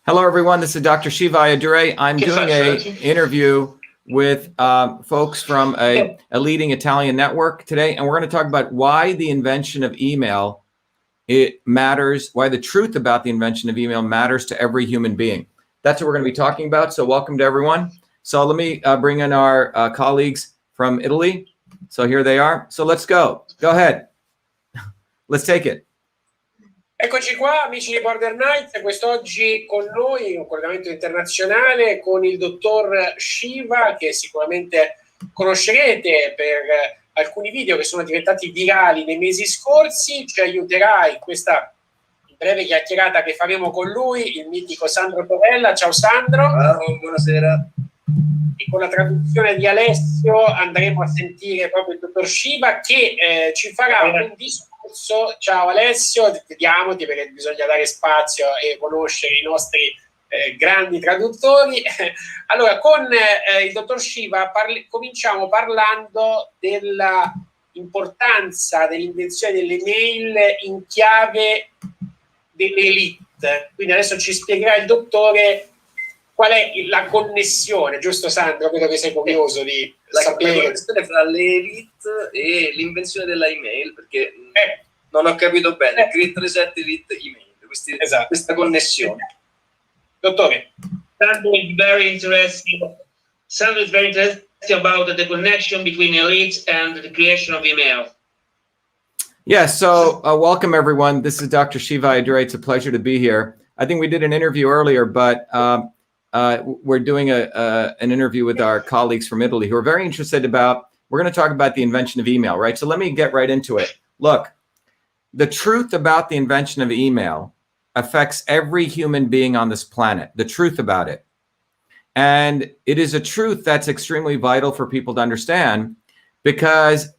Hello, everyone. This is Dr. Shiva Ayyadurai. I'm doing an interview with folks from a leading Italian network today, and we're going to talk about why the invention of email matters, why the truth about the invention of email matters to every human being. That's what we're going to be talking about. So welcome to everyone. So let me bring in our colleagues from Italy. So here they are. So let's go. Go ahead. Let's take it. Eccoci qua, amici di Border Night. Quest'oggi con noi un collegamento internazionale con il dottor Shiva, che sicuramente conoscerete per alcuni video che sono diventati virali nei mesi scorsi. Ci aiuterà in questa breve chiacchierata che faremo con lui il mitico Sandro Torella. Ciao Sandro. Ciao, buonasera. E con la traduzione di Alessio andremo a sentire proprio il dottor Shiva che ci farà un discorso. Ciao Alessio, vediamoti perché bisogna dare spazio e conoscere i nostri grandi traduttori. Allora, con il dottor Shiva cominciamo parlando della importanza dell'invenzione delle mail in chiave dell'elite. Quindi adesso ci spiegherà il dottore qual è la connessione, giusto Sandro? Vedo che sei curioso di sapere. La connessione fra le elite e l'invenzione della email, perché non ho capito bene. Grid Reset Elite email, questa connessione. Dottore. Sandro is very interesting. Sandro is very interesting about the connection between elites and the creation of email. Yeah, so welcome everyone. This is Dr. Shiva Ayyadurai. It's a pleasure to be here. I think we did an interview earlier, but we're doing an interview with our colleagues from Italy who are very interested about, we're going to talk about the invention of email, right? So let me get right into it. Look, the truth about the invention of email affects every human being on this planet, the truth about it. And it is a truth that's extremely vital for people to understand, because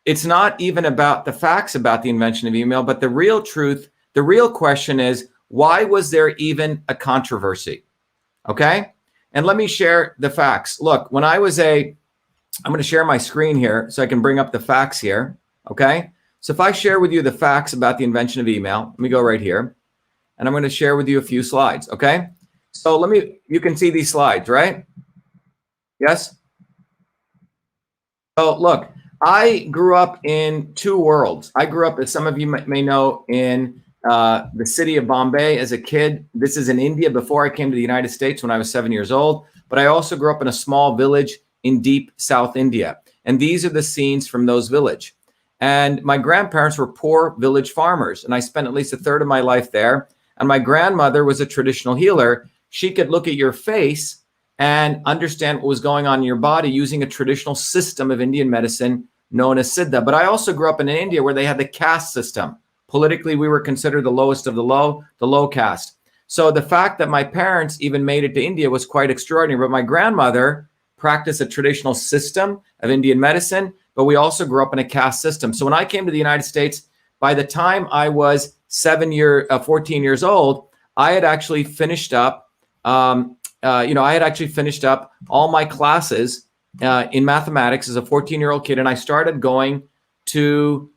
it's not even about the facts about the invention of email, but the real truth, the real question is, why was there even a controversy? Okay. And let me share the facts. Look, when I was I'm going to share my screen here so I can bring up the facts here. Okay. So if I share with you the facts about the invention of email, let me go right here and I'm going to share with you a few slides. Okay. So you can see these slides, right? Yes. So look, I grew up in two worlds. I grew up, as some of you may know, in the city of Bombay as a kid. This is in India before I came to the United States when I was 7 years old. But I also grew up in a small village in deep South India. And these are the scenes from those villages. And my grandparents were poor village farmers. And I spent at least a third of my life there. And my grandmother was a traditional healer. She could look at your face and understand what was going on in your body using a traditional system of Indian medicine known as Siddha. But I also grew up in India where they had the caste system. Politically, we were considered the lowest of the low caste. So the fact that my parents even made it to India was quite extraordinary. But my grandmother practiced a traditional system of Indian medicine, but we also grew up in a caste system. So when I came to the United States, by the time I was 14 years old, I had actually finished up, I had actually finished up all my classes in mathematics as a 14-year-old kid. And I started going to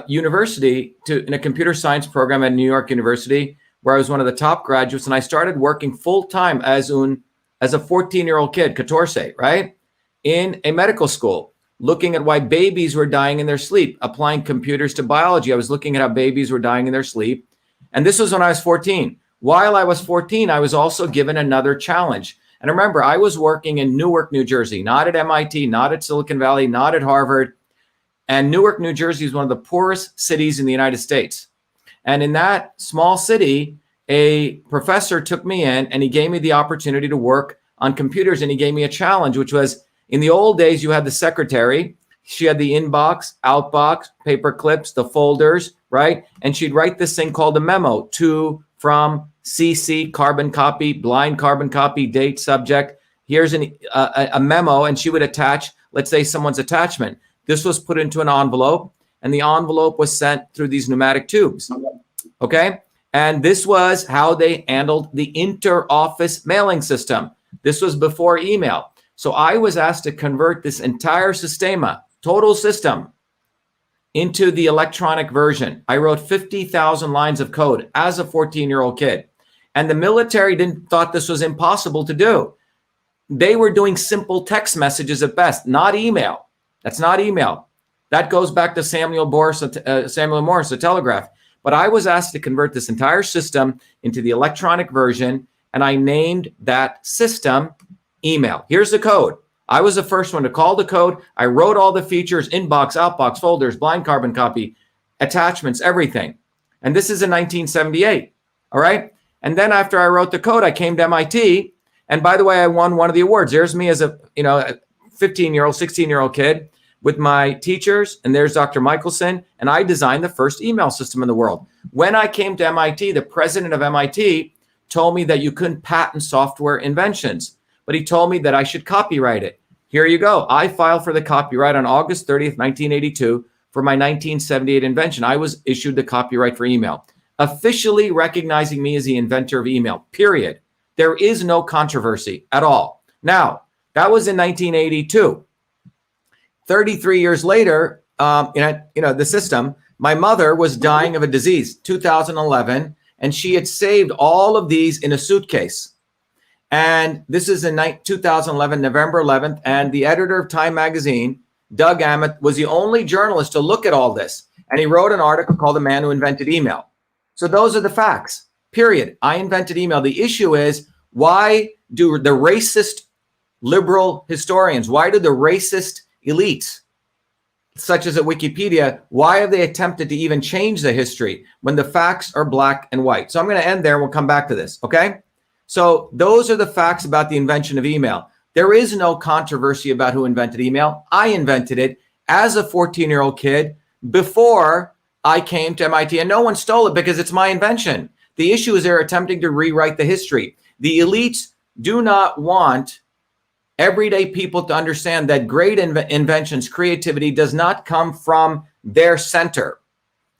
university in a computer science program at New York University, where I was one of the top graduates. And I started working full-time as a 14-year-old kid, 14, right? In a medical school, looking at why babies were dying in their sleep, applying computers to biology. I was looking at how babies were dying in their sleep. And this was when I was 14. While I was 14, I was also given another challenge. And remember, I was working in Newark, New Jersey, not at MIT, not at Silicon Valley, not at Harvard. And Newark, New Jersey is one of the poorest cities in the United States. And in that small city, a professor took me in and he gave me the opportunity to work on computers. And he gave me a challenge, which was, in the old days, you had the secretary. She had the inbox, outbox, paper clips, the folders, right? And she'd write this thing called a memo, to, from, CC, carbon copy, blind carbon copy, date, subject. Here's a memo, and she would attach, let's say, someone's attachment. This was put into an envelope, and the envelope was sent through these pneumatic tubes, okay? And this was how they handled the inter-office mailing system. This was before email. So I was asked to convert this entire sistema, total system, into the electronic version. I wrote 50,000 lines of code as a 14-year-old kid. And the military thought this was impossible to do. They were doing simple text messages at best, not email. That's not email. That goes back to Samuel Morse, the telegraph. But I was asked to convert this entire system into the electronic version, and I named that system email. Here's the code. I was the first one to call the code. I wrote all the features, inbox, outbox, folders, blind carbon copy, attachments, everything. And this is in 1978, all right? And then after I wrote the code, I came to MIT. And by the way, I won one of the awards. There's me as a 15-year-old, 16-year-old kid with my teachers. And there's Dr. Michelson. And I designed the first email system in the world. When I came to MIT, the president of MIT told me that you couldn't patent software inventions, but he told me that I should copyright it. Here you go. I filed for the copyright on August 30th, 1982 for my 1978 invention. I was issued the copyright for email, officially recognizing me as the inventor of email, period. There is no controversy at all. Now, that was in 1982. 33 years later, the system, my mother was dying of a disease, 2011, and she had saved all of these in a suitcase. And this is in 2011, November 11th. And the editor of Time magazine, Doug Emmett, was the only journalist to look at all this. And he wrote an article called The Man Who Invented Email. So those are the facts, period. I invented email. The issue is, why do the racist liberal historians, why do the racist elites, such as at Wikipedia, why have they attempted to even change the history when the facts are black and white? So I'm going to end there and we'll come back to this, okay? So those are the facts about the invention of email. There is no controversy about who invented email. I invented it as a 14-year-old kid before I came to MIT, and no one stole it because it's my invention. The issue is they're attempting to rewrite the history. The elites do not want everyday people to understand that great inventions, creativity does not come from their center.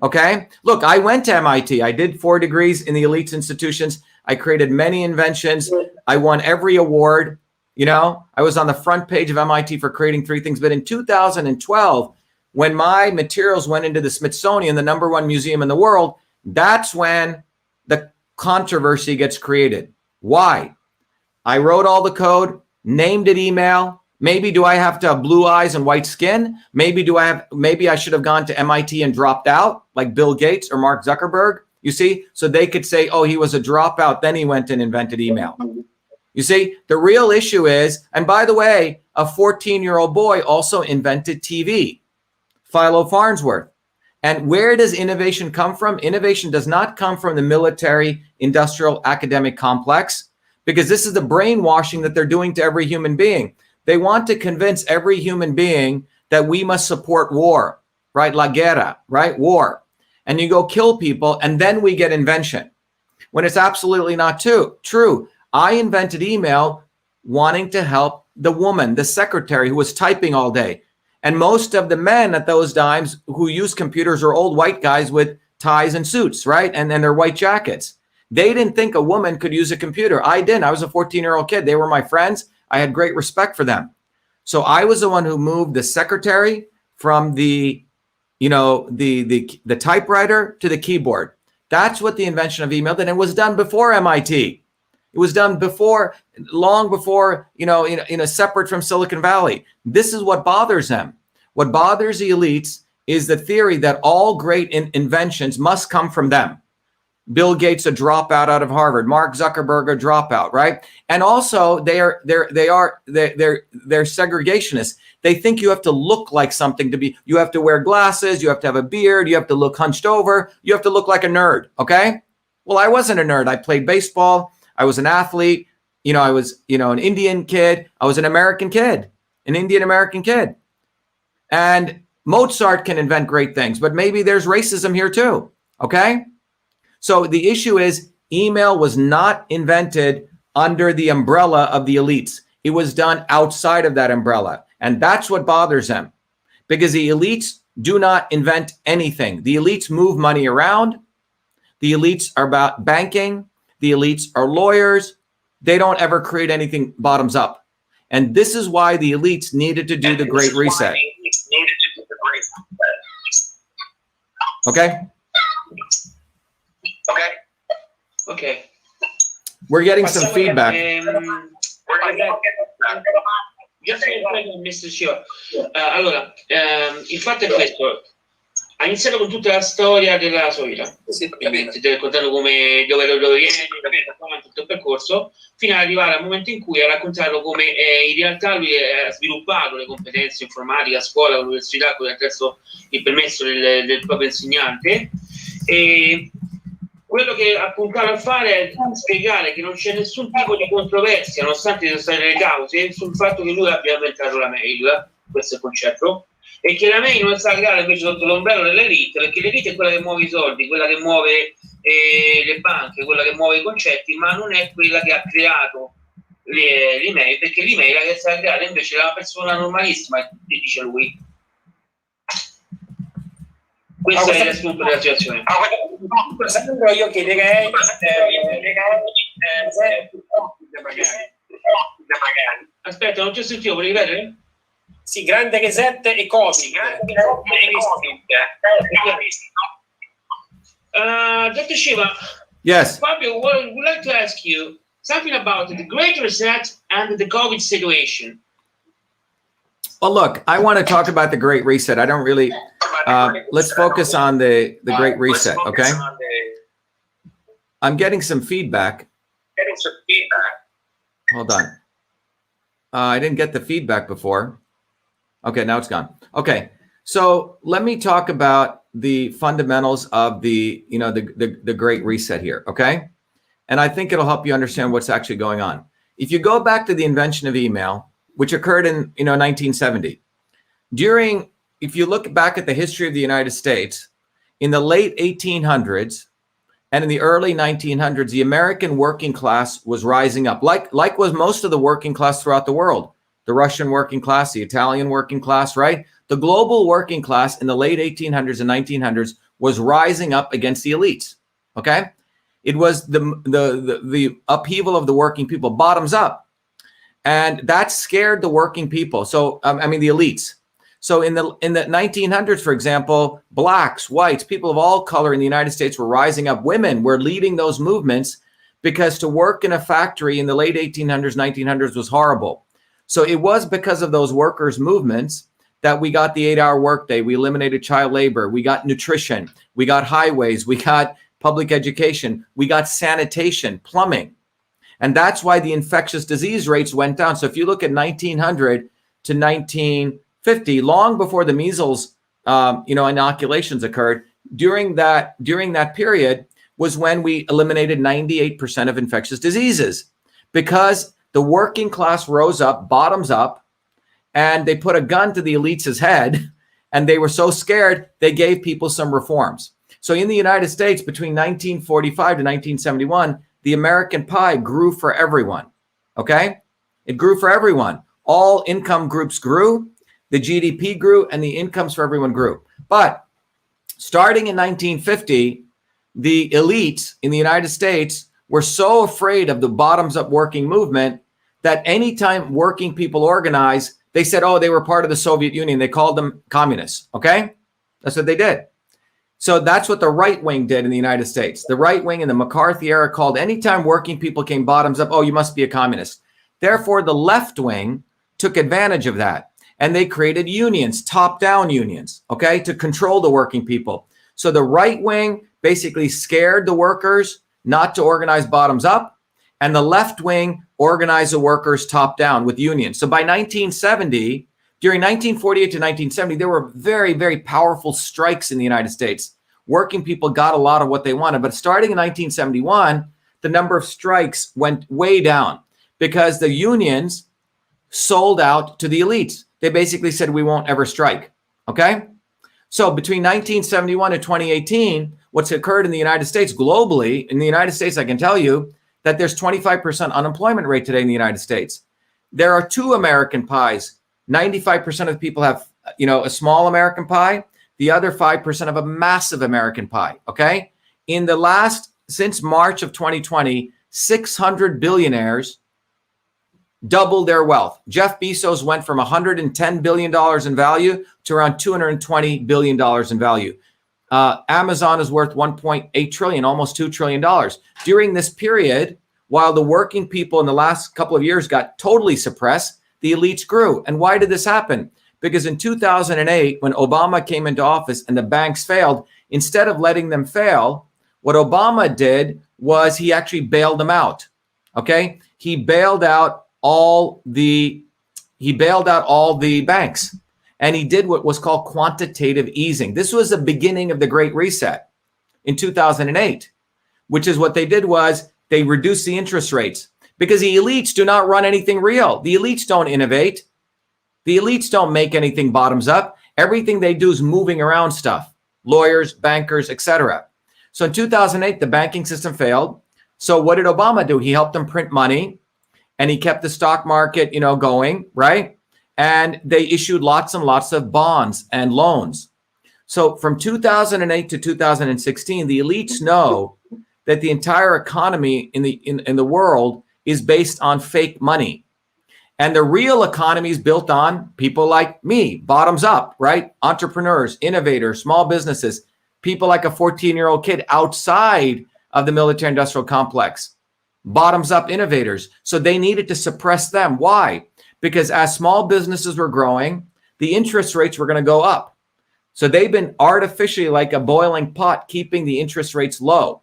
Okay? Look, I went to MIT. I did 4 degrees in the elites institutions. I created many inventions. I won every award. I was on the front page of MIT for creating 3 things. But in 2012, when my materials went into the Smithsonian, the #1 museum in the world, that's when the controversy gets created. Why? I wrote all the code, named it email. Maybe do I have to have blue eyes and white skin? Maybe I should have gone to MIT and dropped out like Bill Gates or Mark Zuckerberg. You see, so they could say, oh, he was a dropout, then he went and invented email. You see, the real issue is, and by the way, a 14-year-old boy also invented TV, Philo Farnsworth. And where does innovation come from? Innovation does not come from the military, industrial, academic complex, because this is the brainwashing that they're doing to every human being. They want to convince every human being that we must support war, right? La guerra, right? War. And you go kill people, and then we get invention. When it's absolutely not true. I invented email wanting to help the woman, the secretary who was typing all day. And most of the men at those times who use computers are old white guys with ties and suits, right? And their white jackets. They didn't think a woman could use a computer. I didn't. I was a 14-year-old kid. They were my friends. I had great respect for them. So I was the one who moved the secretary from the typewriter to the keyboard. That's what the invention of email did. And it was done before MIT. It was done before, long before, separate from Silicon Valley. This is what bothers them. What bothers the elites is the theory that all great inventions must come from them. Bill Gates, a dropout out of Harvard. Mark Zuckerberg, a dropout, right? And also they're segregationists. They think you have to look like something to be, you have to wear glasses, you have to have a beard, you have to look hunched over, you have to look like a nerd, okay? Well, I wasn't a nerd. I played baseball. I was an athlete. I was, an Indian kid. I was an American kid, an Indian American kid. And Mozart can invent great things, but maybe there's racism here too, okay? So the issue is email was not invented under the umbrella of the elites. It was done outside of that umbrella. And that's what bothers them, because the elites do not invent anything. The elites move money around. The elites are about banking. The elites are lawyers. They don't ever create anything bottoms up. And this is why the elites needed to do the Great Reset. Okay? Ok. We're getting some feedback. Mr. Shiva. Allora, il fatto è questo. Ha iniziato con tutta la storia della sua vita, ovviamente, raccontando come dove viene, tutto il percorso, fino ad arrivare al momento in cui ha raccontato come in realtà lui ha sviluppato le competenze informatiche a scuola, all'università, attraverso il permesso del proprio insegnante. E quello che ha puntato a fare è spiegare che non c'è nessun tipo di controversia, nonostante ci siano state le cause, sul fatto che lui abbia inventato la mail, questo è il concetto, e che la mail non è stata creata invece sotto l'ombrello dell'elite, perché l'elite è quella che muove i soldi, quella che muove le banche, quella che muove i concetti, ma non è quella che ha creato l'email, perché l'email è stata creata invece da una persona normalissima, dice lui. Questo è il riassunto della situazione. Io chiederei aspetta, non ti ho sentito, vuoi ripetere? sì, grande reset e Covid. Dr. Shiva, Yes. Fabio would like to ask you something about the Great Reset and the COVID situation. Well, look, I want to talk about the Great Reset. I don't really, let's focus on the Great Reset, okay? I'm getting some feedback. Hold on. I didn't get the feedback before. Okay, now it's gone. Okay, so let me talk about the fundamentals of the Great Reset here, okay? And I think it'll help you understand what's actually going on. If you go back to the invention of email, which occurred in 1970, if you look back at the history of the United States, in the late 1800s and in the early 1900s, the American working class was rising up, like was most of the working class throughout the world. The Russian working class, the Italian working class, right? The global working class in the late 1800s and 1900s was rising up against the elites, okay? It was the upheaval of the working people, bottoms up. And that scared the working people. So, the elites. So in the 1900s, for example, blacks, whites, people of all color in the United States were rising up. Women were leading those movements because to work in a factory in the late 1800s, 1900s was horrible. So it was because of those workers' movements that we got the 8-hour workday. We eliminated child labor. We got nutrition. We got highways. We got public education. We got sanitation, plumbing. And that's why the infectious disease rates went down. So if you look at 1900 to 1950, long before the measles, inoculations occurred, during that period was when we eliminated 98% of infectious diseases, because the working class rose up, bottoms up, and they put a gun to the elites' head, and they were so scared, they gave people some reforms. So in the United States, between 1945 to 1971, the American pie grew for everyone, okay? It grew for everyone. All income groups grew, the GDP grew, and the incomes for everyone grew. But starting in 1950, the elites in the United States were so afraid of the bottoms-up working movement that anytime working people organized, they said, oh, they were part of the Soviet Union. They called them communists, okay? That's what they did. So that's what the right wing did in the United States. The right wing in the McCarthy era called anytime working people came bottoms up, oh, you must be a communist. Therefore, the left wing took advantage of that. And they created unions, top-down unions, okay, to control the working people. So the right wing basically scared the workers not to organize bottoms up, and the left wing organized the workers top down with unions. So by 1970, during 1948 to 1970, there were very, very powerful strikes in the United States. Working people got a lot of what they wanted. But starting in 1971, the number of strikes went way down because the unions sold out to the elites. They basically said, we won't ever strike. Okay? So between 1971 and 2018, what's occurred in the United States globally, in the United States, I can tell you that there's 25% unemployment rate today in the United States. There are two American pies. 95% of the people have, a small American pie. The other 5% have a massive American pie, okay? Since March of 2020, 600 billionaires doubled their wealth. Jeff Bezos went from $110 billion in value to around $220 billion in value. Amazon is worth 1.8 trillion, almost $2 trillion. During this period, while the working people in the last couple of years got totally suppressed, the elites grew. And why did this happen? Because in 2008, when Obama came into office and the banks failed, instead of letting them fail, what Obama did was he actually bailed them out. Okay? He bailed out all the banks. And he did what was called quantitative easing. This was the beginning of the Great Reset in 2008, which is what they did was they reduced the interest rates because the elites do not run anything real. The elites don't innovate. The elites don't make anything bottoms up. Everything they do is moving around stuff, lawyers, bankers, etc. So in 2008, the banking system failed. So what did Obama do? He helped them print money and he kept the stock market, going, right? And they issued lots and lots of bonds and loans. So from 2008 to 2016, the elites know that the entire economy in the world is based on fake money. And the real economy is built on people like me, bottoms up, right? Entrepreneurs, innovators, small businesses, people like a 14-year-old kid outside of the military industrial complex, bottoms up innovators. So they needed to suppress them. Why? Because as small businesses were growing, the interest rates were going to go up. So they've been artificially like a boiling pot, keeping the interest rates low.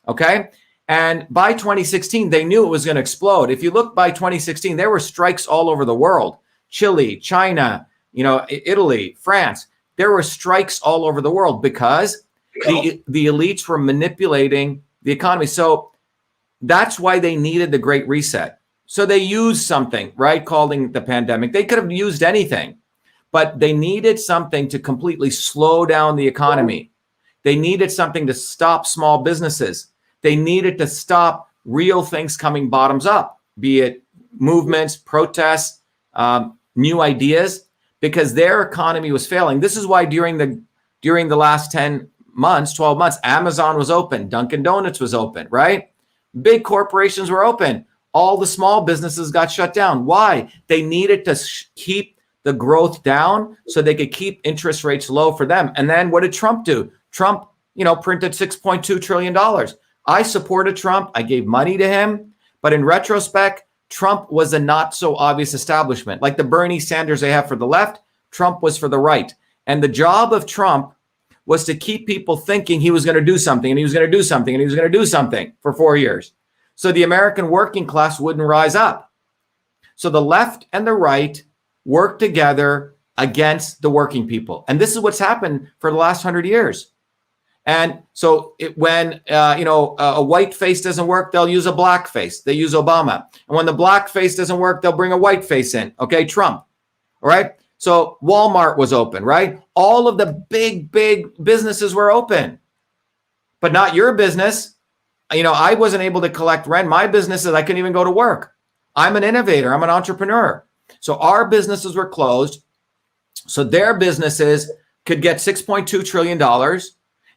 Okay. And by 2016, they knew it was going to explode. If you look by 2016, there were strikes all over the world. Chile, China, Italy, France. There were strikes all over the world because the elites were manipulating the economy. So that's why they needed the Great Reset. So they used something, right, calling the pandemic. They could have used anything, but they needed something to completely slow down the economy. They needed something to stop small businesses. They needed to stop real things coming bottoms up, be it movements, protests, new ideas, because their economy was failing. This is why during the last 10 months, 12 months, Amazon was open, Dunkin' Donuts was open, right? Big corporations were open. All the small businesses got shut down. Why? They needed to keep the growth down so they could keep interest rates low for them. And then what did Trump do? Trump, printed $6.2 trillion. I supported Trump. I gave money to him. But in retrospect, Trump was a not so obvious establishment. Like the Bernie Sanders they have for the left, Trump was for the right. And the job of Trump was to keep people thinking he was going to do something and he was going to do something and he was going to do something for 4 years. So the American working class wouldn't rise up. So the left and the right worked together against the working people. And this is what's happened for the last 100 years. And so when a white face doesn't work, they'll use a black face. They use Obama. And when the black face doesn't work, they'll bring a white face in. Okay, Trump. All right. So Walmart was open, right? All of the big businesses were open, but not your business. I wasn't able to collect rent. My businesses, I couldn't even go to work. I'm an innovator. I'm an entrepreneur. So our businesses were closed. So their businesses could get $6.2 trillion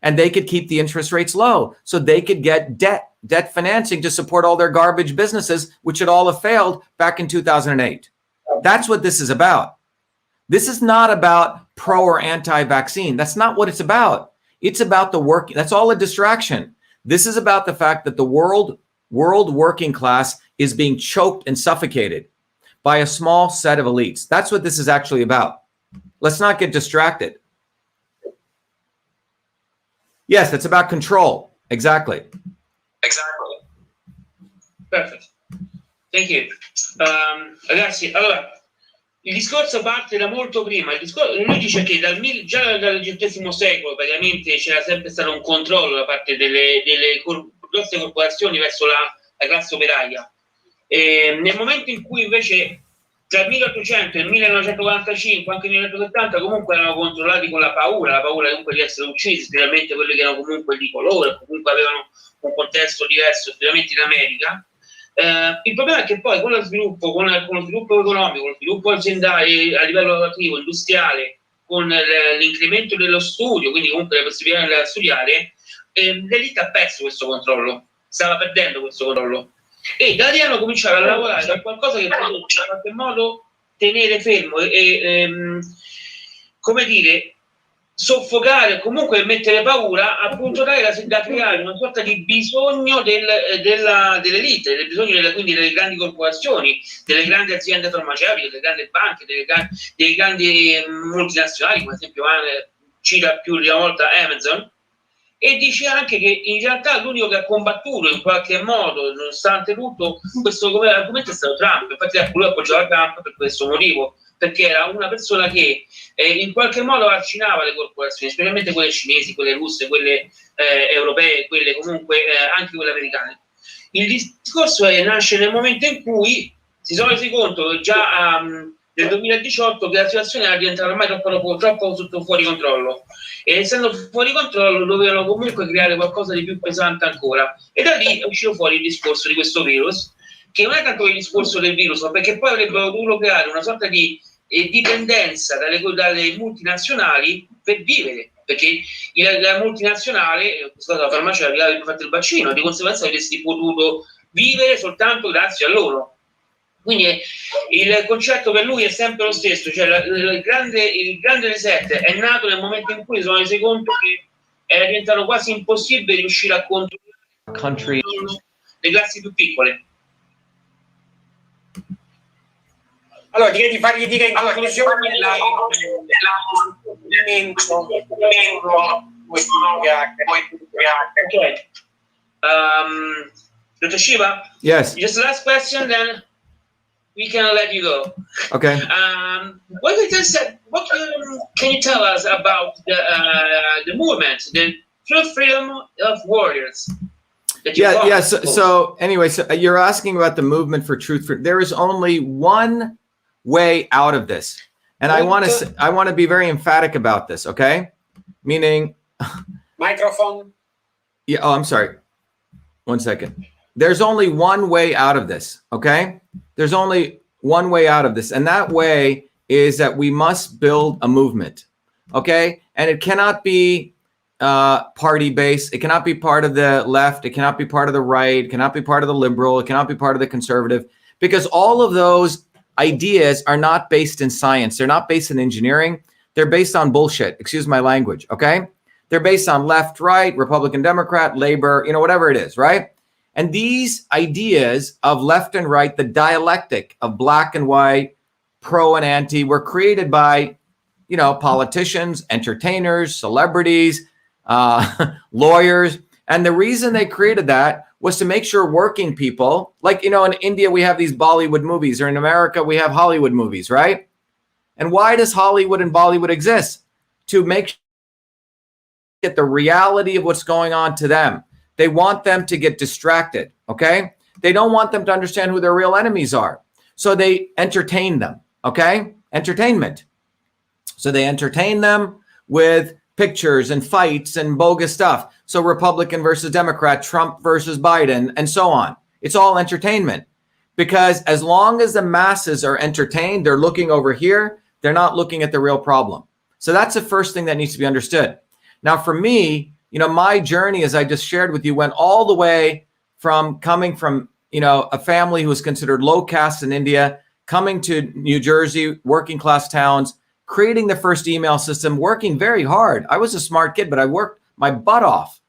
and they could keep the interest rates low. So they could get debt financing to support all their garbage businesses, which had all have failed back in 2008. That's what this is about. This is not about pro or anti-vaccine. That's not what it's about. It's about the work. That's all a distraction. This is about the fact that the world working class is being choked and suffocated by a small set of elites. That's what this is actually about. Let's not get distracted. Yes, it's about control. Exactly. Perfect. Thank you. Ragazzi, allora, il discorso parte da molto prima. Lui dice che già dal XVIII secolo praticamente c'era sempre stato un controllo da parte delle grosse corporazioni verso la classe operaia. Nel momento in cui invece tra il 1800 e il 1945, anche il 1970, comunque erano controllati con la paura comunque di essere uccisi, specialmente quelli che erano comunque di colore, comunque avevano un contesto diverso, specialmente in America. Il problema è che poi con lo sviluppo economico, con lo sviluppo aziendale a livello lavorativo, industriale, con l'incremento dello studio, quindi comunque la possibilità di studiare, l'elite ha perso questo controllo, stava perdendo questo controllo. E da lì hanno cominciato a lavorare su qualcosa che potesse in qualche modo tenere fermo e come dire, soffocare o comunque mettere paura, appunto da creare una sorta di bisogno dell'elite, del bisogno quindi delle grandi corporazioni, delle grandi aziende farmaceutiche, delle grandi banche, delle grandi multinazionali, come ad esempio cita più di una volta Amazon, e dice anche che in realtà l'unico che ha combattuto in qualche modo, nonostante tutto, questo argomento è stato Trump. Infatti lui appoggiava Trump per questo motivo, perché era una persona che in qualche modo arginava le corporazioni, specialmente quelle cinesi, quelle russe, quelle europee, quelle comunque anche quelle americane. Il discorso nasce nel momento in cui si sono resi conto già nel 2018 che la situazione era diventata ormai troppo sotto fuori controllo, e essendo fuori controllo dovevano comunque creare qualcosa di più pesante ancora, e da lì è uscito fuori il discorso di questo virus, che non è tanto il discorso del virus, ma perché poi avrebbero dovuto creare una sorta di dipendenza dalle multinazionali per vivere, perché la multinazionale, la farmaceutica, avrebbe fatto il vaccino, di conseguenza avresti potuto vivere soltanto grazie a loro. Quindi il concetto per lui è sempre lo stesso, cioè il grande reset è nato nel momento in cui si sono resi conto che era diventato quasi impossibile riuscire a controllare le classi più piccole. Allora, direi di fargli dire in conclusione Okay. Dr. Shiva? Yes. Just the last question, then we can let you go. Okay. What can you tell us about the movement, the Truth Freedom of Warriors? Yeah. So anyway, so you're asking about the movement for truth. There is only one way out of this, and I want to be very emphatic about this. Okay, meaning microphone. Yeah. Oh, I'm sorry. 1 second. There's only one way out of this. Okay. There's only one way out of this, and that way is that we must build a movement. Okay, and it cannot be party based. It cannot be part of the left. It cannot be part of the right. It cannot be part of the liberal. It cannot be part of the conservative, because all of those ideas are not based in science. They're not based in engineering. They're based on bullshit. Excuse my language. Okay. They're based on left, right, Republican, Democrat, labor, whatever it is. Right. And these ideas of left and right, the dialectic of black and white, pro and anti, were created by, politicians, entertainers, celebrities, lawyers. And the reason they created that was to make sure working people, like, in India, we have these Bollywood movies, or in America, we have Hollywood movies, right? And why does Hollywood and Bollywood exist? To make sure get the reality of what's going on to them. They want them to get distracted, okay? They don't want them to understand who their real enemies are. So they entertain them, okay? Entertainment. So they entertain them with pictures and fights and bogus stuff. So Republican versus Democrat, Trump versus Biden, and so on. It's all entertainment. Because as long as the masses are entertained, they're looking over here, they're not looking at the real problem. So that's the first thing that needs to be understood. Now, for me, my journey, as I just shared with you, went all the way from coming from, a family who was considered low caste in India, coming to New Jersey, working class towns, creating the first email system, working very hard. I was a smart kid, but I worked my butt off.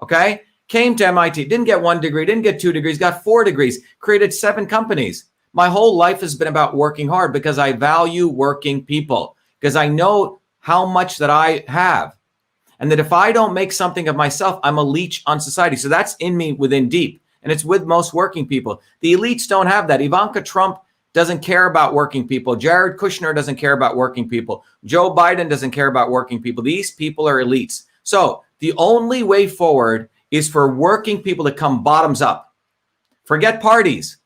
Okay. Came to MIT, didn't get 1 degree, didn't get 2 degrees, got 4 degrees, created 7 companies. My whole life has been about working hard because I value working people, because I know how much that I have. And that if I don't make something of myself, I'm a leech on society. So that's in me within deep. And it's with most working people. The elites don't have that. Ivanka Trump doesn't care about working people. Jared Kushner doesn't care about working people. Joe Biden doesn't care about working people. These people are elites. So the only way forward is for working people to come bottoms up. Forget parties.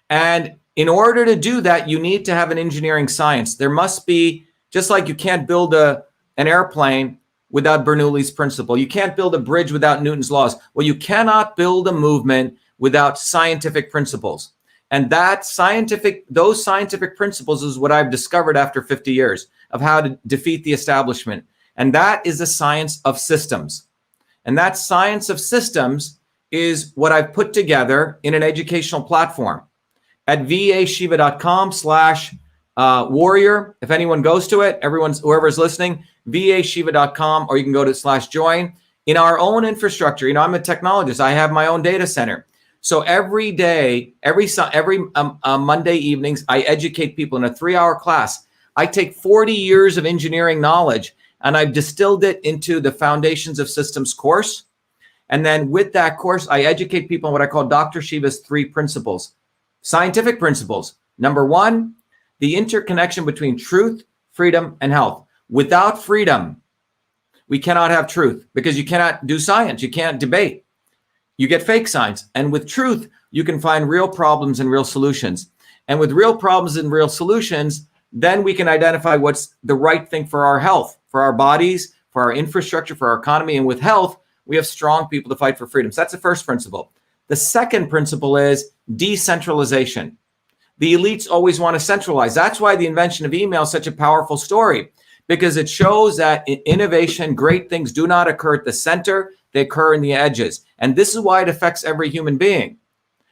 And in order to do that, you need to have an engineering science. There must be, just like you can't build an airplane without Bernoulli's principle. You can't build a bridge without Newton's laws. Well, you cannot build a movement without scientific principles. And those scientific principles is what I've discovered after 50 years of how to defeat the establishment. And that is the science of systems. And that science of systems is what I've put together in an educational platform at vashiva.com/, warrior. If anyone goes to it, whoever's listening, vashiva.com, or you can go to /join. In our own infrastructure, I'm a technologist. I have my own data center. So every day, every Monday evenings, I educate people in a 3-hour class. I take 40 years of engineering knowledge and I've distilled it into the Foundations of Systems course. And then with that course, I educate people on what I call Dr. Shiva's 3 principles, scientific principles. Number 1, the interconnection between truth, freedom, and health. Without freedom, we cannot have truth because you cannot do science. You can't debate. You get fake science. And with truth, you can find real problems and real solutions. And with real problems and real solutions, then we can identify what's the right thing for our health, for our bodies, for our infrastructure, for our economy. And with health, we have strong people to fight for freedom. So that's the first principle. The second principle is decentralization. The elites always want to centralize. That's why the invention of email is such a powerful story, because it shows that in innovation, great things do not occur at the center, they occur in the edges. And this is why it affects every human being.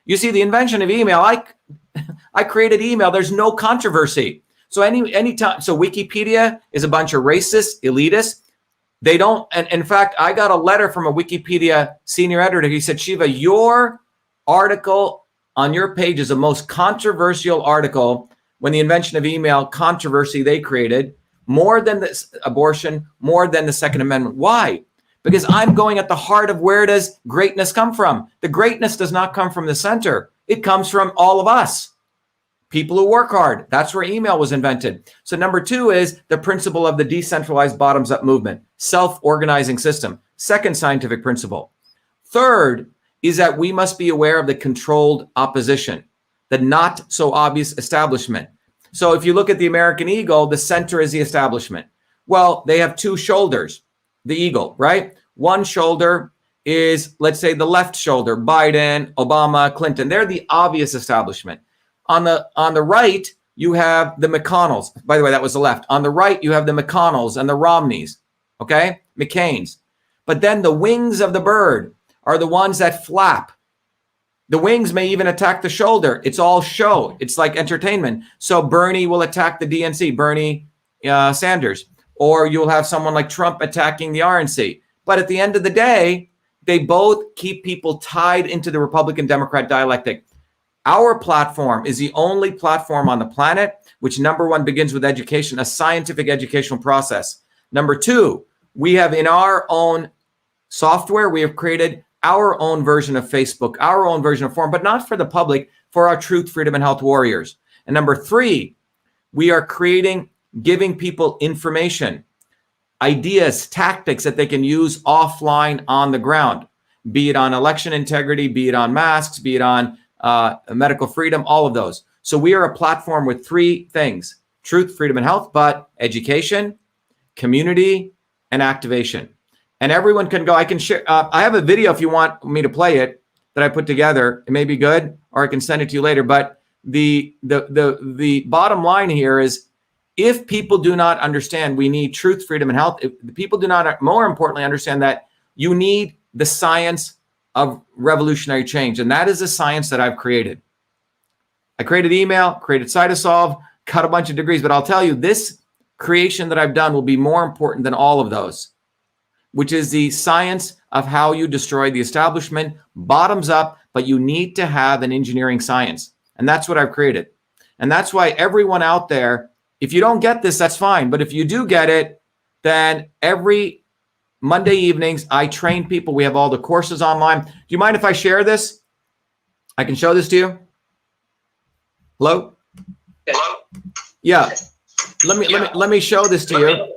You see, the invention of email, I created email, there's no controversy. So anytime, so Wikipedia is a bunch of racist, elitists. They don't, and in fact, I got a letter from a Wikipedia senior editor. He said, Shiva, your article on your page is the most controversial article when the invention of email controversy they created, more than this abortion, more than the Second Amendment. Why? Because I'm going at the heart of where does greatness come from? The greatness does not come from the center. It comes from all of us. People who work hard. That's where email was invented. So number 2 is the principle of the decentralized bottoms-up movement, self-organizing system. Second scientific principle. Third is that we must be aware of the controlled opposition, the not so obvious establishment. So if you look at the American eagle, the center is the establishment. Well, they have 2 shoulders, the eagle, right? One shoulder is, let's say, the left shoulder, Biden, Obama, Clinton. They're the obvious establishment. On the right, you have the McConnells. By the way, that was the left. On the right, you have the McConnells and the Romneys, okay? McCain's. But then the wings of the bird are the ones that flap. The wings may even attack the shoulder. It's all show. It's like entertainment. So Bernie will attack the DNC, Bernie Sanders. Or you'll have someone like Trump attacking the RNC. But at the end of the day, they both keep people tied into the Republican-Democrat dialectic. Our platform is the only platform on the planet which, number 1, begins with education, a scientific educational process. Number 2, we have in our own software, we have created our own version of Facebook, our own version of forum, but not for the public, for our truth, freedom, and health warriors. And number 3, we are giving people information, ideas, tactics that they can use offline on the ground, be it on election integrity, be it on masks, be it on medical freedom, all of those. So we are a platform with 3 things: truth, freedom, and health, but education, community, and activation. And everyone can go. I can share. I have a video if you want me to play it that I put together. It may be good, or I can send it to you later. But the bottom line here is, if people do not understand we need truth, freedom, and health, if the people do not, more importantly, understand that you need the science of revolutionary change. And that is the science that I've created. I created email, created Cytosolve, cut a bunch of degrees, but I'll tell you, this creation that I've done will be more important than all of those, which is the science of how you destroy the establishment, bottoms up, but you need to have an engineering science. And that's what I've created. And that's why everyone out there, if you don't get this, that's fine. But if you do get it, then every Monday evenings, I train people. We have all the courses online. Do you mind if I share this? I can show this to you. Hello? Hello? Yeah. Let me show this to you.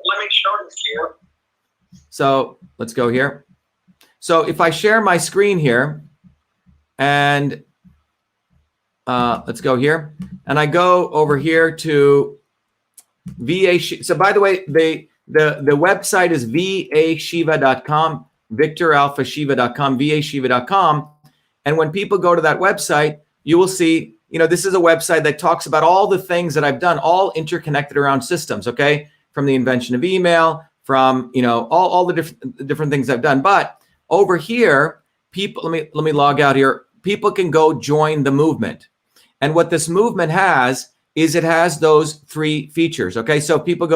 So let's go here. So if I share my screen here, and let's go here, and I go over here to VA. So by the way, the website is vashiva.com, victoralphashiva.com, vashiva.com. And when people go to that website, you will see, this is a website that talks about all the things that I've done, all interconnected around systems, okay? From the invention of email, from, all the different things I've done. But over here, people, let me log out here. People can go join the movement. And what this movement has is it has those 3 features. Okay, so people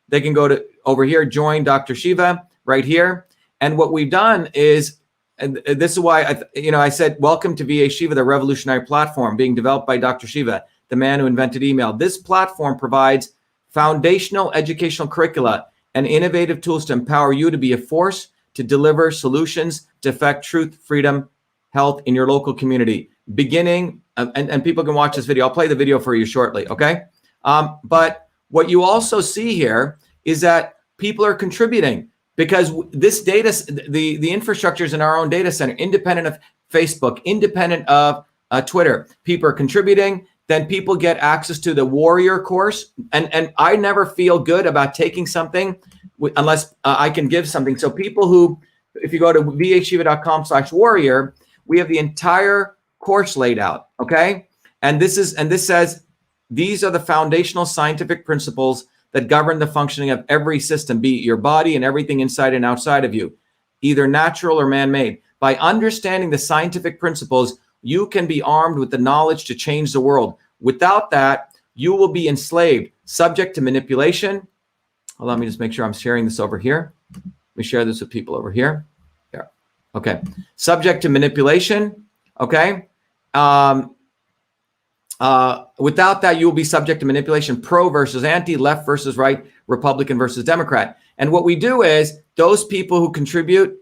they can go to over here, join Dr. Shiva right here. And what we've done is, and this is why I said, welcome to VA Shiva, the revolutionary platform being developed by Dr. Shiva, the man who invented email. This platform provides foundational educational curricula and innovative tools to empower you to be a force to deliver solutions to affect truth, freedom, health in your local community. Beginning, and people can watch this video. I'll play the video for you shortly, okay? But what you also see here is that people are contributing, because this data, the infrastructure is in our own data center, independent of Facebook, independent of Twitter. People are contributing. Then people get access to the Warrior course. And I never feel good about taking something unless I can give something. So people who, if you go to vashiva.com/warrior, we have the entire course laid out, okay? And this says, these are the foundational scientific principles that govern the functioning of every system, be it your body and everything inside and outside of you, either natural or man-made. By understanding the scientific principles, you can be armed with the knowledge to change the world. Without that, you will be enslaved, subject to manipulation. Well, let me just make sure I'm sharing this over here. Let me share this with people over here. Yeah. Okay. Subject to manipulation. Okay. Without that, you will be subject to manipulation, pro versus anti, left versus right, Republican versus Democrat. And what we do is those people who contribute,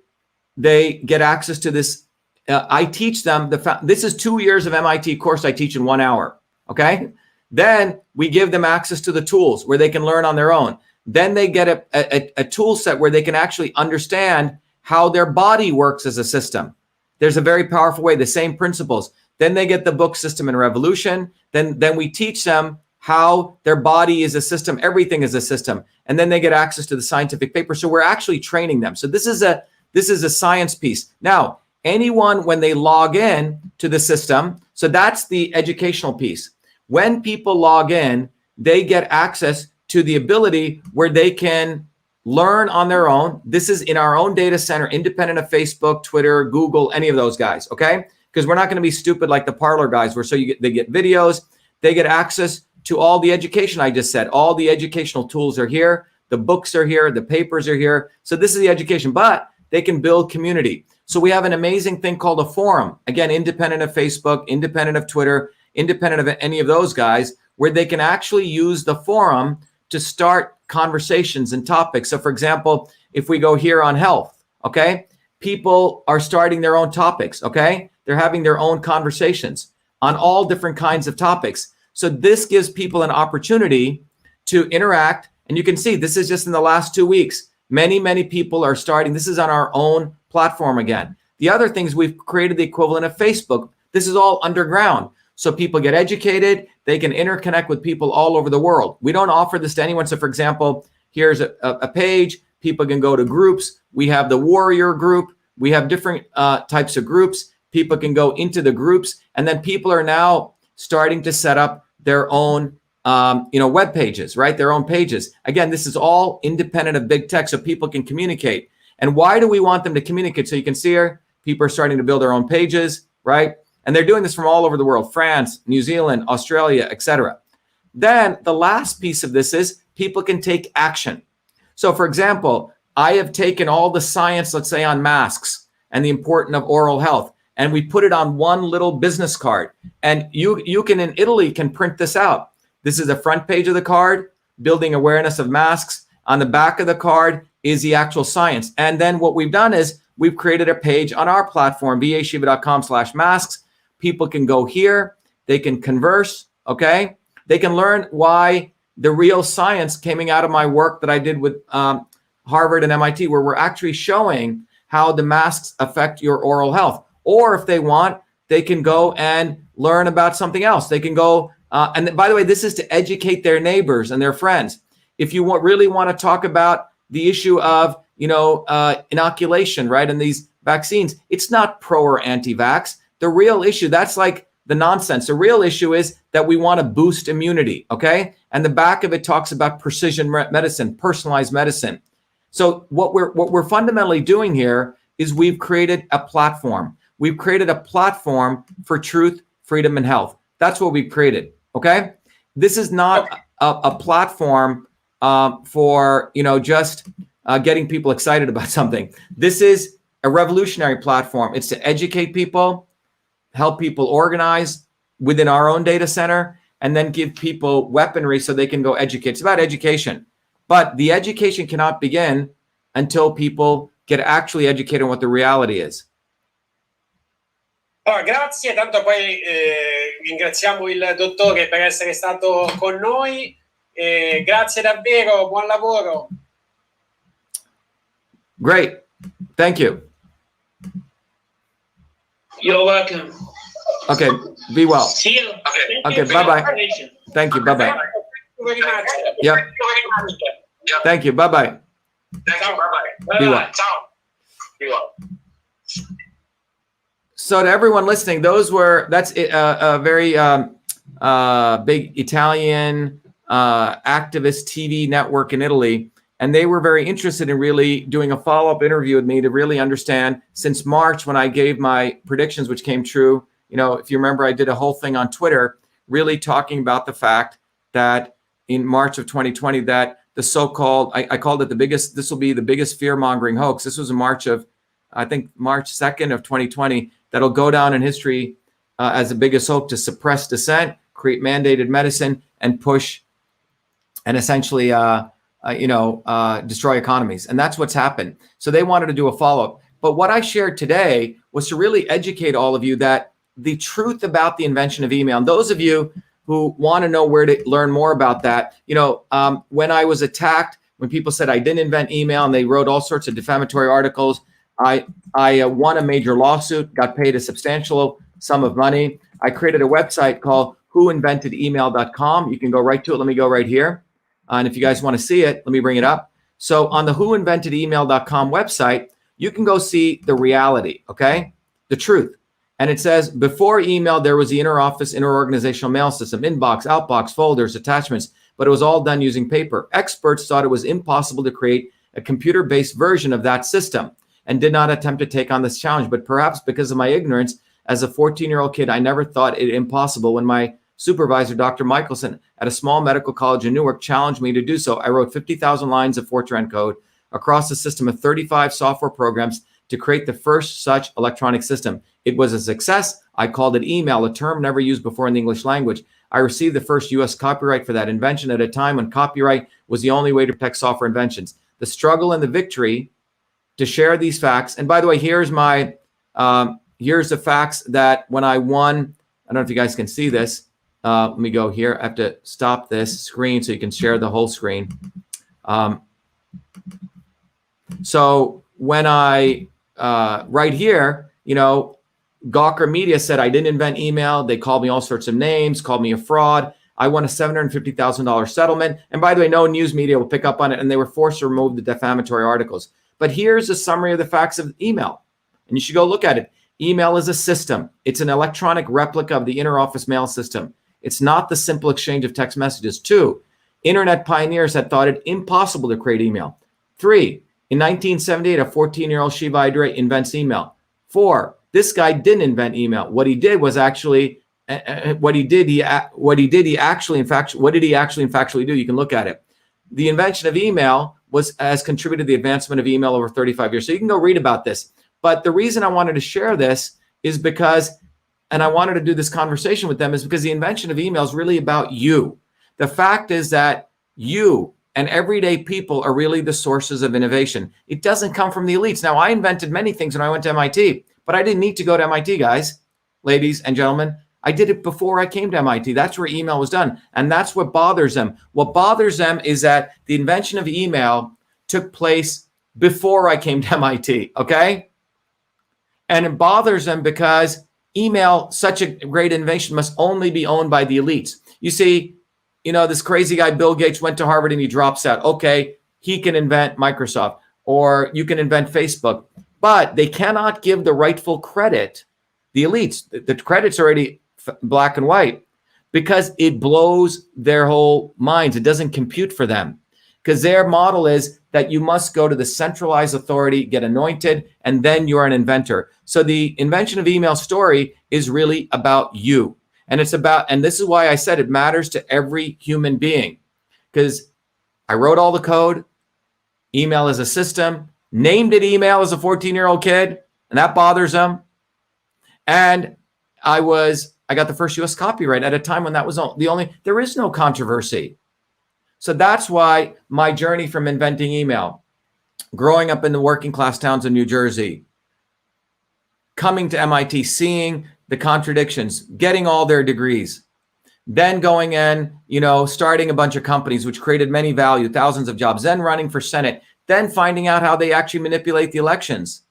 they get access to this. I teach them, this is 2 years of MIT course I teach in 1 hour, okay? Then we give them access to the tools where they can learn on their own. Then they get a tool set where they can actually understand how their body works as a system. There's a very powerful way, the same principles. Then they get the book System and Revolution. Then we teach them how their body is a system, everything is a system. And then they get access to the scientific paper. So we're actually training them. So this is a science piece. Now, anyone, when they log in to the system, so that's the educational piece. When people log in, they get access to the ability where they can learn on their own. This is in our own data center, independent of Facebook, Twitter, Google, any of those guys, okay? Because we're not going to be stupid like the parlor guys where they get videos, they get access to all the education I just said. All the educational tools are here. The books are here. The papers are here. So this is the education, but they can build community. So we have an amazing thing called a forum. Again, independent of Facebook, independent of Twitter, independent of any of those guys, where they can actually use the forum to start conversations and topics. So for example, if we go here on health, okay, people are starting their own topics, okay? They're having their own conversations on all different kinds of topics. So this gives people an opportunity to interact. And you can see this is just in the last 2 weeks. Many, many people are starting. This is on our own platform again. The other things, we've created the equivalent of Facebook. This is all underground. So people get educated. They can interconnect with people all over the world. We don't offer this to anyone. So for example, here's a page. People can go to groups. We have the Warrior group. We have different types of groups. People can go into the groups. And then people are now starting to set up their own web pages, right? Their own pages. Again, this is all independent of big tech so people can communicate. And why do we want them to communicate? So you can see here, people are starting to build their own pages, right? And they're doing this from all over the world, France, New Zealand, Australia, etc. Then the last piece of this is people can take action. So for example, I have taken all the science, let's say on masks and the importance of oral health, and we put it on one little business card. And you can, in Italy, can print this out. This is the front page of the card, building awareness of masks. On the back of the card is the actual science. And then what we've done is we've created a page on our platform, vashiva.com/masks. People can go here. They can converse, okay? They can learn why the real science coming out of my work that I did with Harvard and MIT, where we're actually showing how the masks affect your oral health. Or if they want, they can go and learn about something else. They can go, and by the way, this is to educate their neighbors and their friends. If you really want to talk about the issue of, inoculation, right, and these vaccines, it's not pro or anti-vax. The real issue, that's like the nonsense. The real issue is that we want to boost immunity, okay? And the back of it talks about precision medicine, personalized medicine. So what we're fundamentally doing here is we've created a platform. We've created a platform for truth, freedom, and health. That's what we've created, okay? this is not a platform for, just getting people excited about something. This is a revolutionary platform. It's to educate people, help people organize within our own data center, and then give people weaponry so they can go educate. It's about education. But the education cannot begin until people get actually educated on what the reality is. Allora, grazie, tanto poi ringraziamo il dottore per essere stato con noi. Grazie davvero, buon lavoro. Great. Thank you. You're welcome. Okay, be well. See you. Okay, bye-bye. Thank you, bye-bye. Thank you very much. Yep. Thank you, bye-bye. Ciao. Bye-bye. Be well. Ciao. Be well. So to everyone listening, that's a very big Italian activist TV network in Italy. And they were very interested in really doing a follow-up interview with me to really understand, since March, when I gave my predictions, which came true. If you remember, I did a whole thing on Twitter, really talking about the fact that in March of 2020, that the so-called, I called it this will be the biggest fear-mongering hoax. This was in March 2nd of 2020, that'll go down in history as the biggest hoax to suppress dissent, create mandated medicine, and push and essentially, destroy economies. And that's what's happened. So they wanted to do a follow-up. But what I shared today was to really educate all of you that the truth about the invention of email, and those of you who want to know where to learn more about that, when I was attacked, when people said I didn't invent email and they wrote all sorts of defamatory articles, I won a major lawsuit, got paid a substantial sum of money. I created a website called whoinventedemail.com. You can go right to it. Let me go right here. And if you guys want to see it, let me bring it up. So on the whoinventedemail.com website, you can go see the reality, okay? The truth. And it says, before email, there was the inter-office, inter-organizational mail system, inbox, outbox, folders, attachments, but it was all done using paper. Experts thought it was impossible to create a computer-based version of that system and did not attempt to take on this challenge. But perhaps because of my ignorance, as a 14-year-old kid, I never thought it impossible when my supervisor, Dr. Michelson, at a small medical college in Newark, challenged me to do so. I wrote 50,000 lines of Fortran code across a system of 35 software programs to create the first such electronic system. It was a success. I called it email, a term never used before in the English language. I received the first U.S. copyright for that invention at a time when copyright was the only way to protect software inventions. The struggle and the victory to share these facts. And by the way, here's the facts that when I won, I don't know if you guys can see this. Let me go here. I have to stop this screen so you can share the whole screen. So when I, right here, Gawker Media said I didn't invent email. They called me all sorts of names, called me a fraud. I won a $750,000 settlement. And by the way, no news media will pick up on it. And they were forced to remove the defamatory articles. But here's a summary of the facts of email. And you should go look at it. Email is a system. It's an electronic replica of the inter-office mail system. It's not the simple exchange of text messages. 2, internet pioneers had thought it impossible to create email. 3, in 1978, a 14-year-old Shiva Idre invents email. 4, this guy didn't invent email. What he did was actually, what did he actually factually do? You can look at it. The invention of email has contributed to the advancement of email over 35 years. So you can go read about this. But the reason I wanted to share this is because, and I wanted to do this conversation with them, is because the invention of email is really about you. The fact is that you and everyday people are really the sources of innovation. It doesn't come from the elites. Now, I invented many things when I went to MIT, but I didn't need to go to MIT, guys, ladies and gentlemen. I did it before I came to MIT. That's where email was done. And that's what bothers them. What bothers them is that the invention of email took place before I came to MIT, okay? And it bothers them because email, such a great invention, must only be owned by the elites. You see, this crazy guy, Bill Gates, went to Harvard and he drops out. Okay, he can invent Microsoft, or you can invent Facebook, but they cannot give the rightful credit, the elites. The credit's already black and white because it blows their whole minds. It doesn't compute for them because their model is that you must go to the centralized authority, get anointed, and then you're an inventor. So the invention of email story is really about you. And it's about, and this is why I said it matters to every human being, because I wrote all the code, email as a system, named it email as a 14-year-old kid, and that bothers them. And I got the first US copyright at a time when that was there is no controversy. So that's why my journey from inventing email, growing up in the working class towns of New Jersey, coming to MIT, seeing the contradictions, getting all their degrees, then going in, starting a bunch of companies, which created many value, thousands of jobs, then running for Senate, then finding out how they actually manipulate the elections.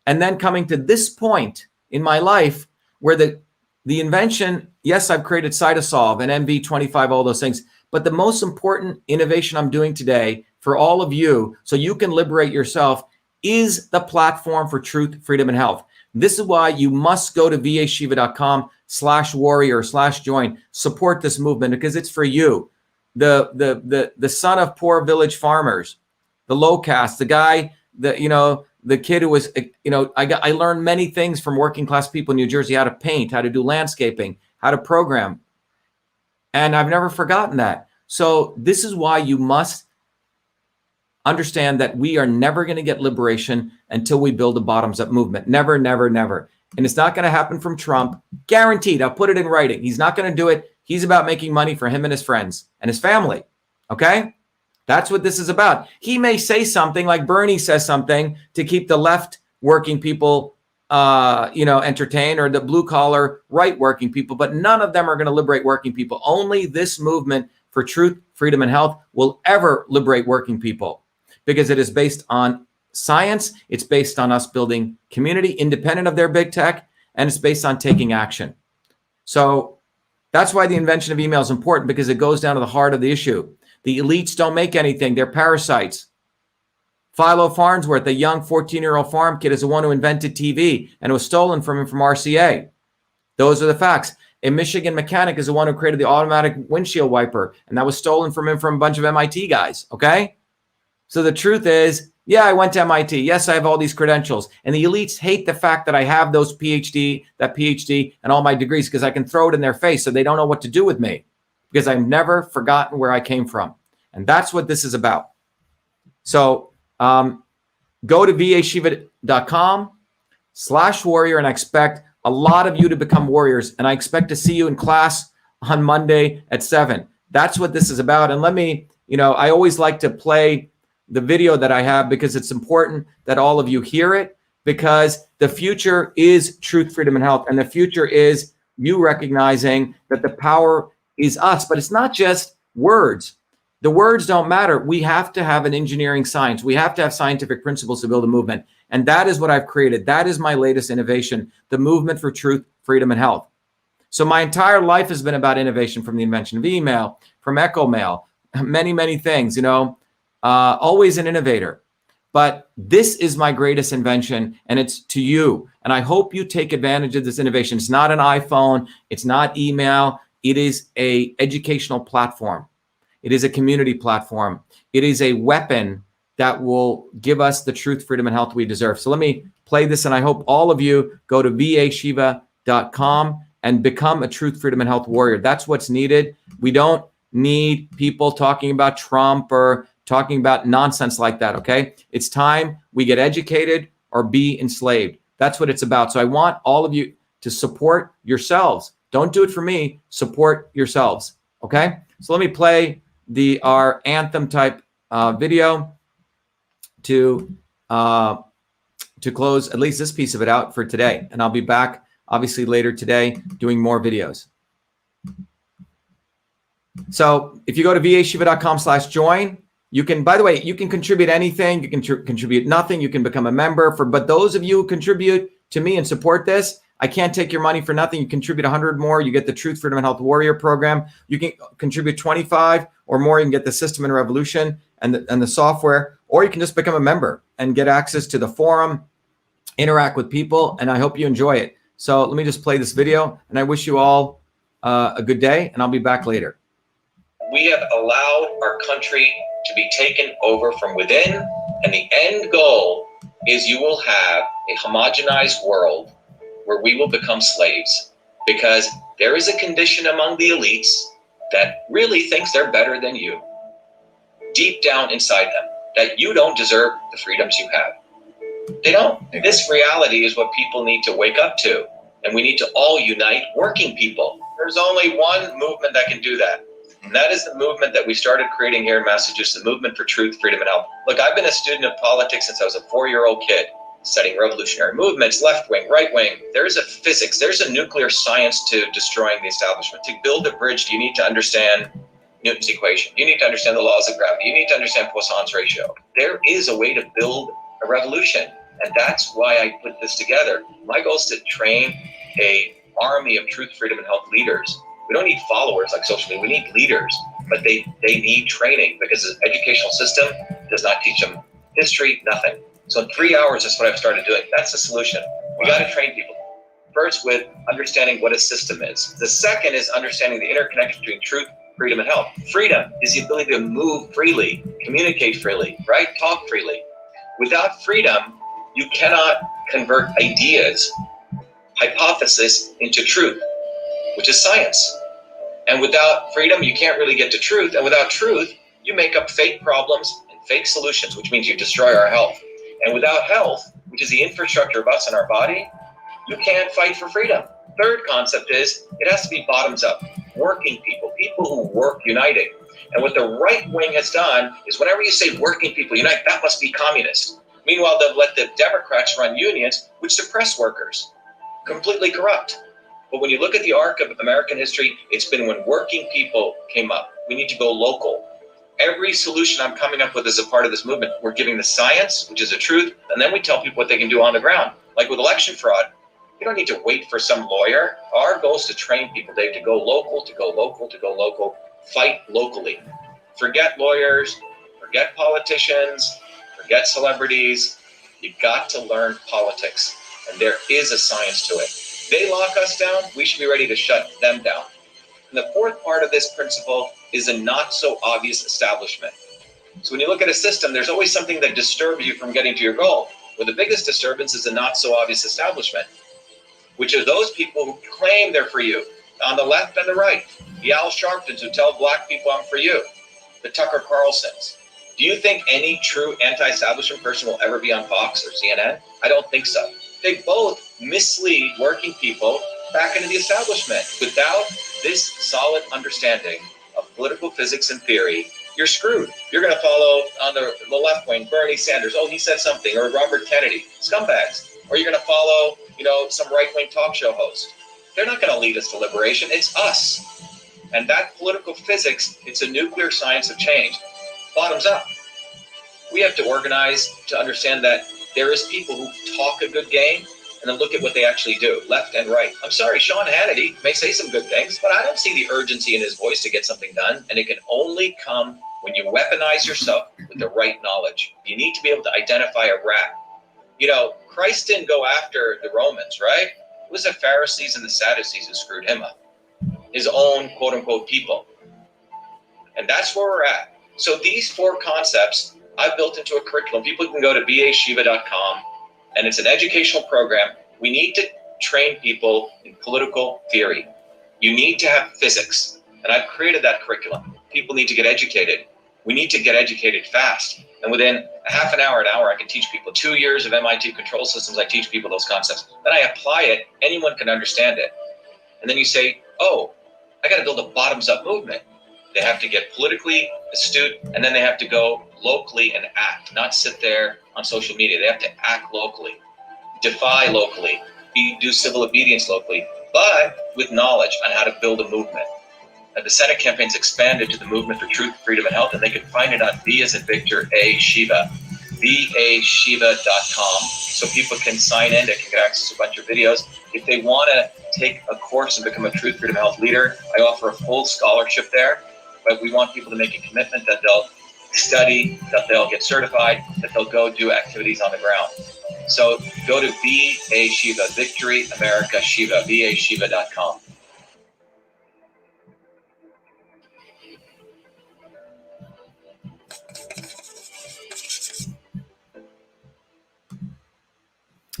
And then coming to this point in my life where the invention, yes, I've created Cytosolve and MV25, all those things, but the most important innovation I'm doing today for all of you, so you can liberate yourself, is the platform for truth, freedom, and health. This is why you must go to vashiva.com/warrior/join, support this movement, because it's for you. The son of poor village farmers, the low caste, the guy, the kid who was, I learned many things from working class people in New Jersey, how to paint, how to do landscaping, how to program. And I've never forgotten that. So this is why you must understand that we are never going to get liberation until we build a bottoms-up movement. Never, never, never. And it's not going to happen from Trump. Guaranteed. I'll put it in writing. He's not going to do it. He's about making money for him and his friends and his family. Okay? That's what this is about. He may say something like Bernie says something to keep the left working people entertained, or the blue collar right working people, but none of them are going to liberate working people. Only this movement for truth, freedom, and health will ever liberate working people, because it is based on science. It's based on us building community independent of their big tech, and it's based on taking action. So that's why the invention of email is important, because it goes down to the heart of the issue. The elites don't make anything. They're parasites. Philo Farnsworth, a young 14-year-old farm kid, is the one who invented TV, and it was stolen from him from RCA. Those are the facts. A Michigan mechanic is the one who created the automatic windshield wiper, and that was stolen from him from a bunch of MIT guys, okay? So the truth is, yeah, I went to MIT. Yes, I have all these credentials. And the elites hate the fact that I have that PhD, and all my degrees, because I can throw it in their face, so they don't know what to do with me, because I've never forgotten where I came from. And that's what this is about. So go to vashiva.com/warrior, and I expect a lot of you to become warriors. And I expect to see you in class on Monday at 7. That's what this is about. And let me, I always like to play the video that I have, because it's important that all of you hear it, because the future is truth, freedom, and health. And the future is you recognizing that the power is us, but it's not just words. The words don't matter. We have to have an engineering science. We have to have scientific principles to build a movement. And that is what I've created. That is my latest innovation, the movement for truth, freedom, and health. So my entire life has been about innovation, from the invention of email, from Echo Mail, many, many things, always an innovator. But this is my greatest invention, and it's to you. And I hope you take advantage of this innovation. It's not an iPhone. It's not email. It is an educational platform. It is a community platform. It is a weapon that will give us the truth, freedom, and health we deserve. So let me play this, and I hope all of you go to vashiva.com and become a truth, freedom, and health warrior. That's what's needed. We don't need people talking about Trump or talking about nonsense like that, okay? It's time we get educated or be enslaved. That's what it's about. So I want all of you to support yourselves. Don't do it for me. Support yourselves, okay? So let me play our anthem type video to close at least this piece of it out for today. And I'll be back obviously later today doing more videos. So if you go to vashiva.com/join, you can, by the way, you can contribute anything. You can contribute nothing. You can become a member. But those of you who contribute to me and support this, I can't take your money for nothing. You contribute 100 more, you get the Truth, Freedom, and Health Warrior program. You can contribute 25 or more, you can get the System and Revolution and the software, or you can just become a member and get access to the forum, interact with people, and I hope you enjoy it. So let me just play this video, and I wish you all a good day, and I'll be back later. We have allowed our country to be taken over from within, and the end goal is you will have a homogenized world where we will become slaves. because there is a condition among the elites that really thinks they're better than you, deep down inside them, that you don't deserve the freedoms you have. They don't. This reality is what people need to wake up to, and we need to all unite working people. There's only one movement that can do that, and that is the movement that we started creating here in Massachusetts, the movement for truth, freedom, and health. Look, I've been a student of politics since I was a 4-year-old kid, studying revolutionary movements, left wing, right wing. There's a physics, there's a nuclear science to destroying the establishment. To build a bridge, you need to understand Newton's equation. You need to understand the laws of gravity. You need to understand Poisson's ratio. There is a way to build a revolution, and that's why I put this together. My goal is to train a army of truth, freedom, and health leaders. We don't need followers like social media. We need leaders, but they need training, because the educational system does not teach them history, nothing. So in 3 hours, that's what I've started doing. That's the solution. We got to train people. First, with understanding what a system is. The second is understanding the interconnection between truth, freedom, and health. Freedom is the ability to move freely, communicate freely, right? Talk freely. Without freedom, you cannot convert ideas, hypothesis into truth, which is science. And without freedom, you can't really get to truth. And without truth, you make up fake problems and fake solutions, which means you destroy our health. And without health, which is the infrastructure of us and our body, you can't fight for freedom. Third concept is it has to be bottoms up, working people, people who work uniting. And what the right wing has done is whenever you say working people unite, that must be communist. Meanwhile, they'll let the Democrats run unions, which suppress workers. Completely corrupt. But when you look at the arc of American history, it's been when working people came up. We need to go local. Every solution I'm coming up with as a part of this movement, we're giving the science, which is the truth, and then we tell people what they can do on the ground. Like with election fraud, you don't need to wait for some lawyer. Our goal is to train people, Dave, to go local, to go local, to go local, fight locally. Forget lawyers, forget politicians, forget celebrities. You've got to learn politics, and there is a science to it. They lock us down, we should be ready to shut them down. And the fourth part of this principle is a not so obvious establishment. So when you look at a system, there's always something that disturbs you from getting to your goal. Well, the biggest disturbance is a not so obvious establishment, which are those people who claim they're for you, on the left and the right. The Al Sharptons who tell black people I'm for you. The Tucker Carlsons. Do you think any true anti-establishment person will ever be on Fox or CNN? I don't think so. They both mislead working people back into the establishment. Without this solid understanding of political physics and theory, you're screwed. You're going to follow on the left wing, Bernie Sanders. Oh, he said something. Or Robert Kennedy. Scumbags. Or you're going to follow, some right-wing talk show host. They're not going to lead us to liberation. It's us. And that political physics, it's a nuclear science of change. Bottoms up. We have to organize to understand that there is people who talk a good game and then look at what they actually do, left and right. I'm sorry, Sean Hannity may say some good things, but I don't see the urgency in his voice to get something done. And it can only come when you weaponize yourself with the right knowledge. You need to be able to identify a rat. Christ didn't go after the Romans, right? It was the Pharisees and the Sadducees who screwed him up. His own quote unquote people. And that's where we're at. So these 4 concepts I've built into a curriculum. People can go to bashiva.com, and it's an educational program. We need to train people in political theory. You need to have physics, and I've created that curriculum. People need to get educated. We need to get educated fast. And within a half an hour, I can teach people 2 years of MIT control systems. I teach people those concepts. Then I apply it. Anyone can understand it. And then you say, oh, I got to build a bottoms-up movement. They have to get politically astute, and then they have to go locally and act, not sit there on social media. They have to act locally, defy locally, do civil obedience locally, but with knowledge on how to build a movement. And the Senate campaign's expanded to the movement for truth, freedom, and health, and they can find it on V as in Victor, A, Shiva, vashiva.com, so people can sign in. They can get access to a bunch of videos. If they want to take a course and become a truth, freedom, health leader, I offer a full scholarship there. But we want people to make a commitment that they'll study, that they'll get certified, that they'll go do activities on the ground. So go to VA-SHIVA, Victory America Shiva, vashiva.com.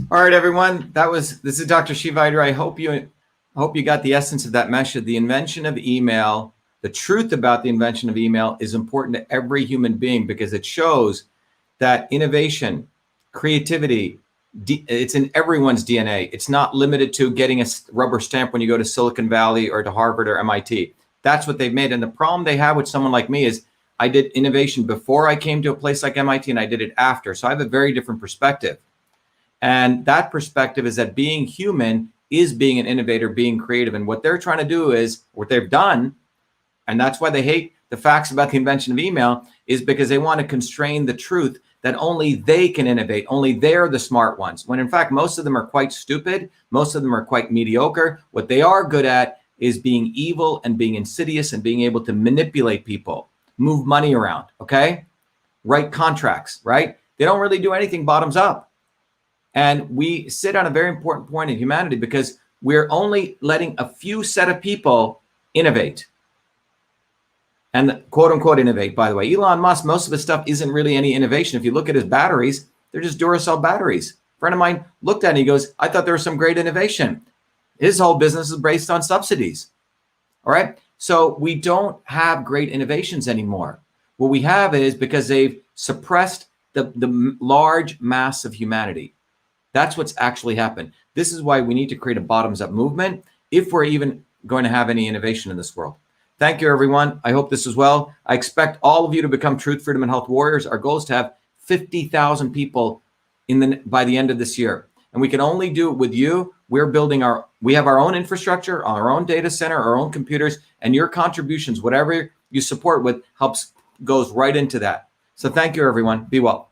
All right, everyone. This is Dr. Shiva. I hope you I hope you got the essence of that message. The invention of email, the truth about the invention of email is important to every human being because it shows that innovation, creativity, it's in everyone's DNA. It's not limited to getting a rubber stamp when you go to Silicon Valley or to Harvard or MIT. That's what they've made. And the problem they have with someone like me is I did innovation before I came to a place like MIT and I did it after. So I have a very different perspective. And that perspective is that being human is being an innovator, being creative. And what they're trying to do is what they've done, and that's why they hate the facts about the invention of email, is because they want to constrain the truth that only they can innovate, only they're the smart ones, when in fact, most of them are quite stupid. Most of them are quite mediocre. What they are good at is being evil and being insidious and being able to manipulate people, move money around, okay? Write contracts, right? They don't really do anything bottoms up. And we sit on a very important point in humanity because we're only letting a few set of people innovate. And quote unquote innovate, by the way. Elon Musk, most of his stuff isn't really any innovation. If you look at his batteries, they're just Duracell batteries. A friend of mine looked at it and he goes, I thought there was some great innovation. His whole business is based on subsidies. All right. So we don't have great innovations anymore. What we have is because they've suppressed the large mass of humanity. That's what's actually happened. This is why we need to create a bottoms up movement if we're even going to have any innovation in this world. Thank you, everyone. I hope this is well. I expect all of you to become Truth, Freedom, and Health warriors. Our goal is to have 50,000 people by the end of this year. And we can only do it with you. We have our own infrastructure, our own data center, our own computers, and your contributions, whatever you support with, goes right into that. So thank you, everyone. Be well.